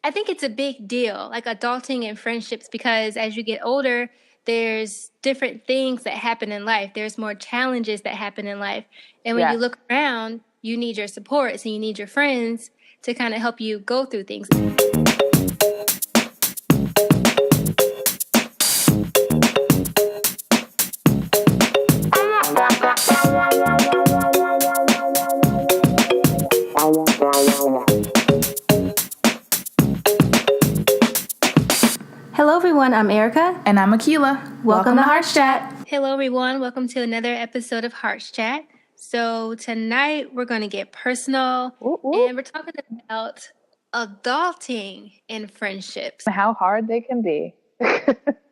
I think it's a big deal, like adulting and friendships, because as you get older, there's different things that happen in life. There's more challenges that happen in life. And when you Yes. look around, you need your support. So you need your friends to kind of help you go through things. Hello, everyone. I'm Erica. And I'm Akilah. Welcome to HeartsChat. Hello, everyone. Welcome to another episode of HeartsChat. So tonight we're going to get personal, and we're talking about adulting in friendships. How hard they can be.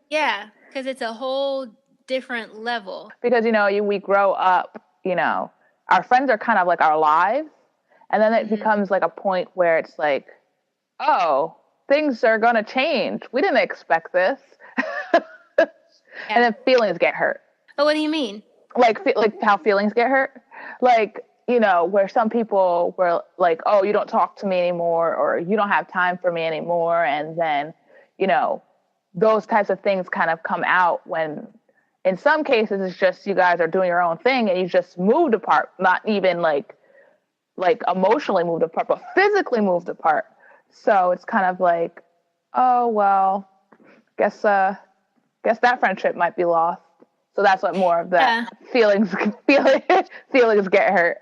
Yeah, because it's a whole different level. Because, we grow up, our friends are kind of like our lives. And then it becomes like a point where it's like, oh, things are going to change. We didn't expect this. And then feelings get hurt. Oh, what do you mean? Like how feelings get hurt? Like, where some people were like, oh, you don't talk to me anymore, or you don't have time for me anymore. And then, those types of things kind of come out when in some cases it's just you guys are doing your own thing and you just moved apart, not even like emotionally moved apart, but physically moved apart. So it's kind of like, oh, well, guess that friendship might be lost. So that's what more of the feelings get hurt.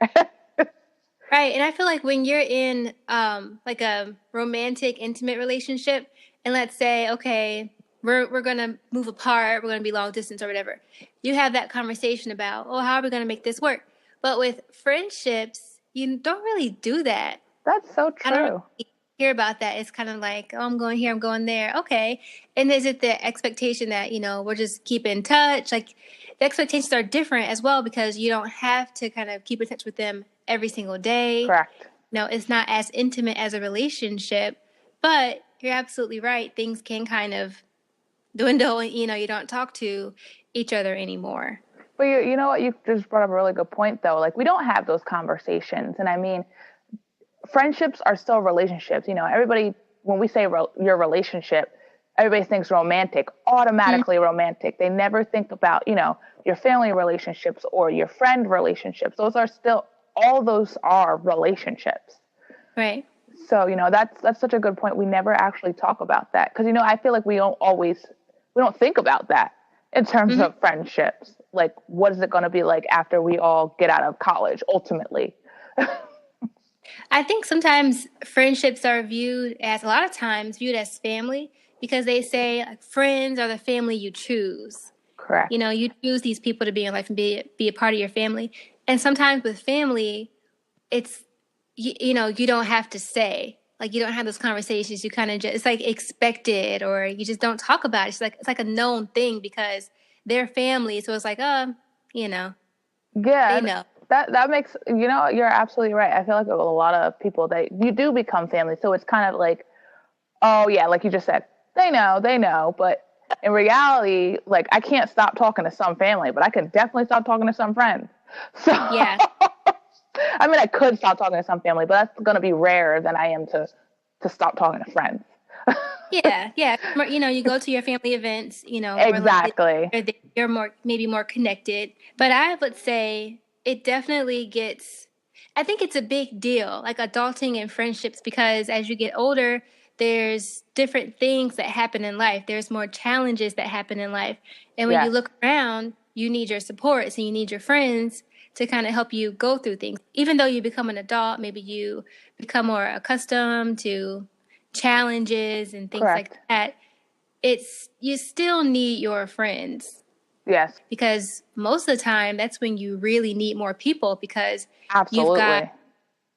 Right. And I feel like when you're in like a romantic, intimate relationship, and let's say, okay, we're going to move apart, we're going to be long distance or whatever. You have that conversation about, oh, how are we going to make this work? But with friendships, you don't really do that. That's so true. I don't really hear about that. It's kind of like, oh, I'm going here, I'm going there. Okay. And is it the expectation that, we'll just keep in touch? Like the expectations are different as well because you don't have to kind of keep in touch with them every single day. Correct. No, it's not as intimate as a relationship, but you're absolutely right. Things can kind of dwindle and, you don't talk to each other anymore. But you know what? You just brought up a really good point, though. Like, we don't have those conversations. And I mean, friendships are still relationships. Everybody, when we say your relationship, everybody thinks romantic, automatically romantic. They never think about, your family relationships or your friend relationships. All those are relationships. Right. So, that's such a good point. We never actually talk about that. Because, I feel like we don't think about that in terms of friendships. Like, what is it going to be like after we all get out of college, ultimately? I think sometimes friendships are a lot of times viewed as family because they say like, friends are the family you choose. Correct. You choose these people to be in life and be a part of your family. And sometimes with family, it's, you don't have to say, like, you don't have those conversations. You kind of just, it's like expected, or you just don't talk about it. It's like a known thing because they're family. So it's like, Yeah. They know. That makes, you're absolutely right. I feel like a lot of people that you do become family. So it's kind of like, oh yeah, like you just said, they know. But in reality, like, I can't stop talking to some family, but I can definitely stop talking to some friends. So yeah. I mean, I could stop talking to some family, but that's going to be rarer than I am to stop talking to friends. Yeah. You go to your family events, Exactly. You're maybe more connected. But I would say it definitely I think it's a big deal, like adulting and friendships, because as you get older, there's different things that happen in life. There's more challenges that happen in life. And when you look around, you need your support. So you need your friends to kind of help you go through things. Even though you become an adult, maybe you become more accustomed to challenges and things like that. You still need your friends. Yes. Because most of the time, that's when you really need more people because absolutely.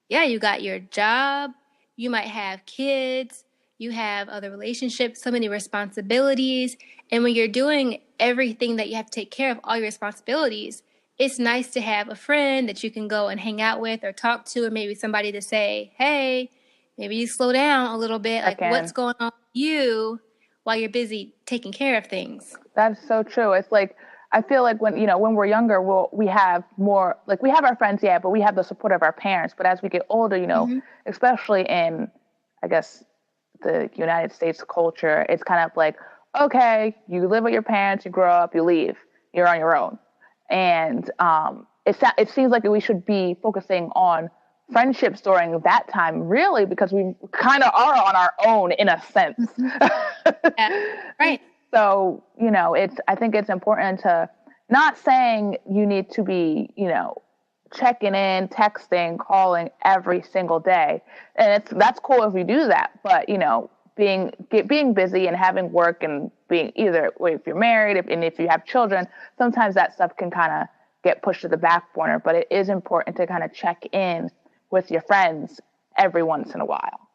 you got your job, you might have kids, you have other relationships, so many responsibilities. And when you're doing everything that you have to take care of, all your responsibilities, it's nice to have a friend that you can go and hang out with or talk to, or maybe somebody to say, hey, maybe you slow down a little bit. Like, what's going on with you while you're busy taking care of things? That's so true. It's like, I feel like when we're younger, we have more, like, we have our friends, but we have the support of our parents. But as we get older, especially in, I guess, the United States culture, it's kind of like, okay, you live with your parents, you grow up, you leave, you're on your own. And it seems like we should be focusing on friendships during that time, really, because we kind of are on our own in a sense. Yeah. Right. So, I think it's important to, not saying you need to be, checking in, texting, calling every single day. And that's cool if you do that. But, being busy and having work and being either if you're married and if you have children, sometimes that stuff can kind of get pushed to the back burner. But it is important to kind of check in with your friends every once in a while.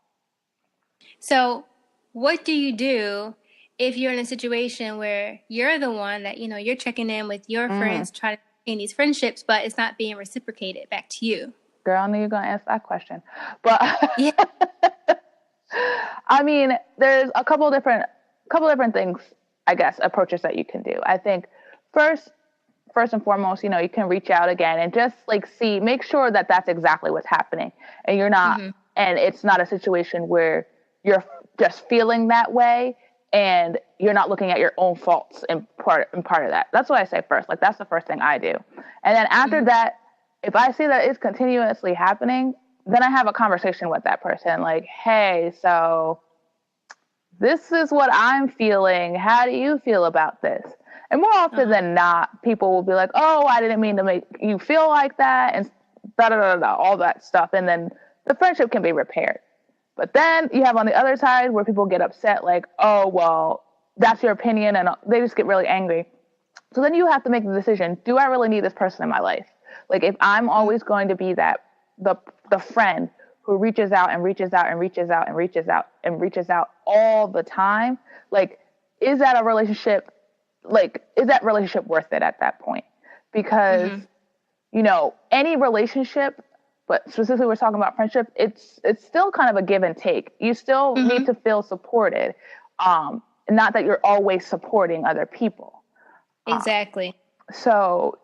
So what do you do if you're in a situation where you're the one that, you're checking in with your friends, trying to maintain these friendships, but it's not being reciprocated back to you? Girl, I knew you were going to ask that question. But yeah. I mean, there's a couple different things, I guess, approaches that you can do. I think first and foremost, you can reach out again and just make sure that that's exactly what's happening. And you're not, and it's not a situation where you're just feeling that way and you're not looking at your own faults in part of that. That's what I say first. That's the first thing I do. And then after that, if I see that it's continuously happening, then I have a conversation with that person. Hey, so this is what I'm feeling. How do you feel about this? And more often than not, people will be like, oh, I didn't mean to make you feel like that, and all that stuff. And then the friendship can be repaired. But then you have on the other side where people get upset, oh, well, that's your opinion, and they just get really angry. So then you have to make the decision, do I really need this person in my life? If I'm always going to be the friend who reaches out and reaches out and reaches out and reaches out and reaches out all the time, is that a relationship? Is that relationship worth it at that point? Because, any relationship, but specifically we're talking about friendship, it's still kind of a give and take. You still need to feel supported. Not that you're always supporting other people. Exactly. So,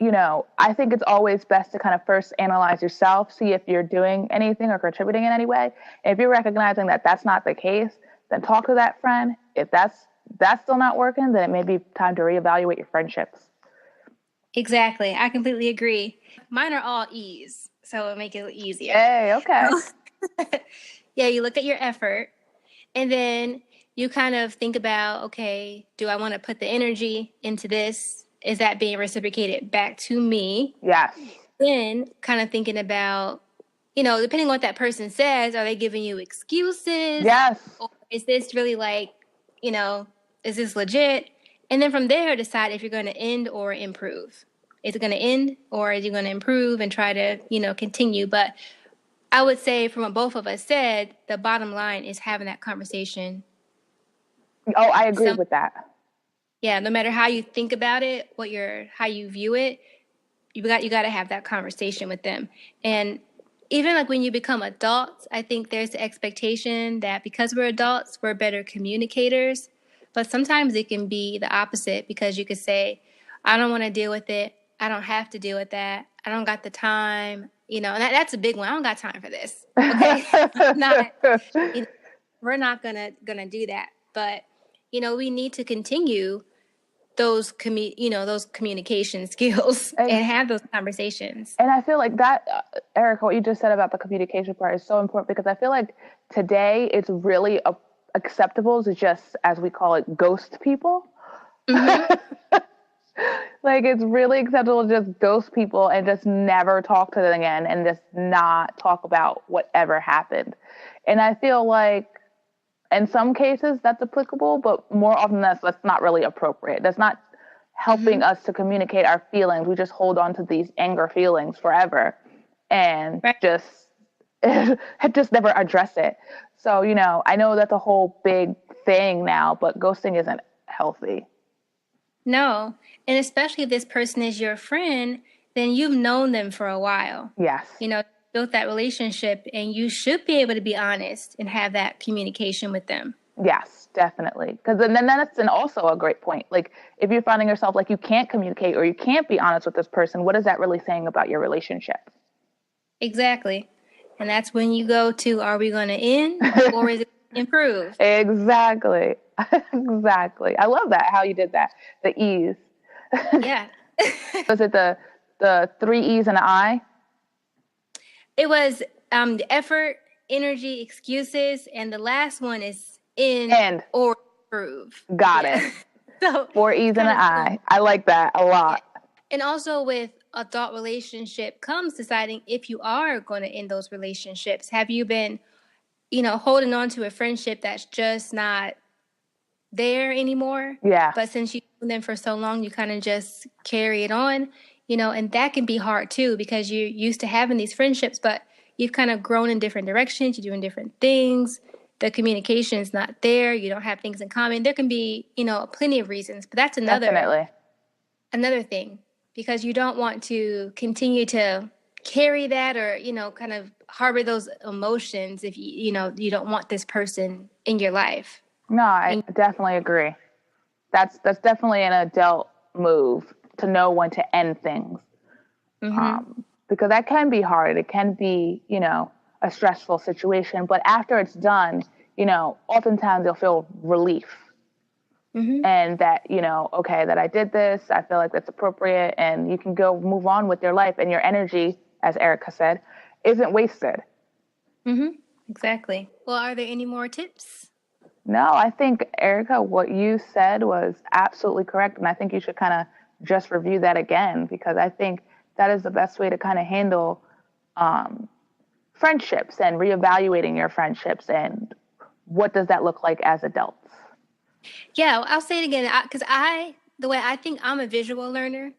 I think it's always best to kind of first analyze yourself, see if you're doing anything or contributing in any way. And if you're recognizing that that's not the case, then talk to that friend. If that's still not working, then it may be time to reevaluate your friendships. Exactly. I completely agree. Mine are all E's, so it'll make it easier. Hey, okay. Yeah, you look at your effort, and then you kind of think about, okay, do I want to put the energy into this? Is that being reciprocated back to me? Yes. Then kind of thinking about, depending on what that person says, are they giving you excuses? Yes. Or is this really is this legit? And then from there, decide if you're going to end or improve. Is it going to end, or is you going to improve and try to, continue? But I would say, from what both of us said, the bottom line is having that conversation. Oh, I agree with that. Yeah, no matter how you think about it, how you view it, you got to have that conversation with them. And even when you become adults, I think there's the expectation that because we're adults, we're better communicators. But sometimes it can be the opposite, because you could say, I don't want to deal with it. I don't have to deal with that. I don't got the time. And that's a big one. I don't got time for this. Okay. We're not gonna do that. But, we need to continue those communication skills and have those conversations. And I feel like that, Erica, what you just said about the communication part is so important, because I feel like today it's really acceptable to just, as we call it, ghost people. It's really acceptable to just ghost people and just never talk to them again and just not talk about whatever happened. And I feel like in some cases that's applicable, but more often than that's not really appropriate. That's not helping us to communicate our feelings. We just hold on to these anger feelings forever and just never address it. So, I know that's a whole big thing now, but ghosting isn't healthy. No. And especially if this person is your friend, then you've known them for a while. Yes. Built that relationship, and you should be able to be honest and have that communication with them. Yes, definitely. Because then that's also a great point. If you're finding yourself you can't communicate or you can't be honest with this person, what is that really saying about your relationship? Exactly. And that's when you go to, are we going to end, or is it improve. Exactly. Exactly. I love that, how you did that. The E's. Yeah. Was it the 3 E's and an I? It was the effort, energy, excuses, and the last one is in And or improve. got Yeah. it. So 4 E's it's and kind an of cool. I. I like that a Yeah. lot. And also with adult relationship comes deciding if you are going to end those relationships. Have you been, holding on to a friendship that's just not there anymore? Yeah. But since you've known them for so long, you kind of just carry it on, and that can be hard too because you're used to having these friendships, but you've kind of grown in different directions. You're doing different things. The communication is not there. You don't have things in common. There can be, plenty of reasons, but that's Definitely. another thing because you don't want to continue to carry that or, kind of harbor those emotions if you don't want this person in your life. No, I definitely agree. That's definitely an adult move to know when to end things. Because that can be hard. It can be, a stressful situation. But after it's done, oftentimes you'll feel relief. And that, okay, that I did this. I feel like that's appropriate. And you can go move on with your life. And your energy, as Erica said, isn't wasted. Exactly. Well, are there any more tips? No, I think, Erica, what you said was absolutely correct. And I think you should kind of just review that again, because I think that is the best way to kind of handle friendships and reevaluating your friendships and what does that look like as adults. Yeah, I'll say it again because the way I think I'm a visual learner.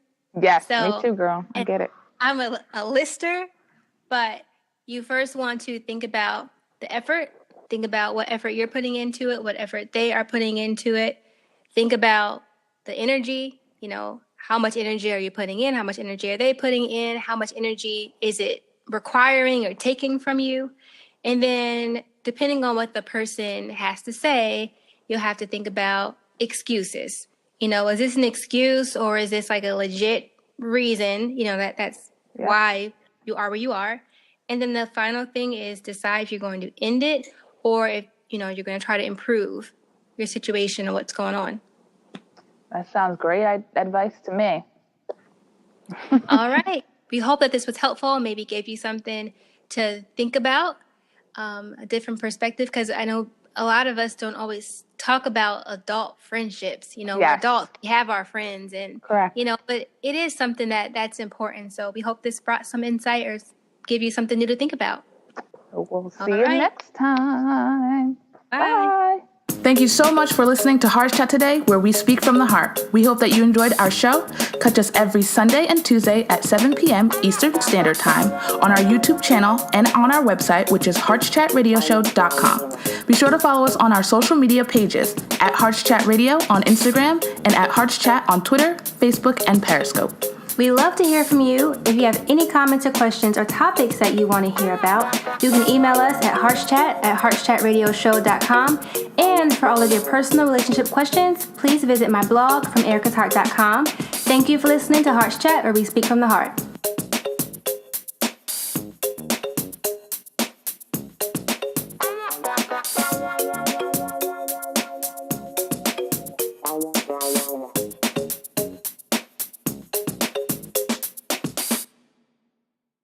Yes, So, me too, girl. I get it. I'm a lister, but you first want to think about the effort. Think about what effort you're putting into it, what effort they are putting into it. Think about the energy, how much energy are you putting in? How much energy are they putting in? How much energy is it requiring or taking from you? And then depending on what the person has to say, you'll have to think about excuses. Is this an excuse or is this like a legit reason, that's why you are where you are? And then the final thing is decide if you're going to end it or if, you're going to try to improve your situation and what's going on. That sounds great advice to me. All right. We hope that this was helpful, maybe gave you something to think about, a different perspective, because I know a lot of us don't always talk about adult friendships. We're adults, we have our friends, and correct. But it is something that's important. So we hope this brought some insight or give you something new to think about. We'll see you next time. Bye. Thank you so much for listening to HeartsChat today, where we speak from the heart. We hope that you enjoyed our show. Catch us every Sunday and Tuesday at 7 p.m. Eastern Standard Time on our YouTube channel and on our website, which is HeartsChatRadioShow.com. Be sure to follow us on our social media pages at HeartsChat Radio on Instagram and at HeartsChat on Twitter, Facebook, and Periscope. We love to hear from you. If you have any comments or questions or topics that you want to hear about, you can email us at HeartsChat@HeartsChatRadioshow.com. And for all of your personal relationship questions, please visit my blog from ericasheart.com. Thank you for listening to HeartsChat, where we speak from the heart.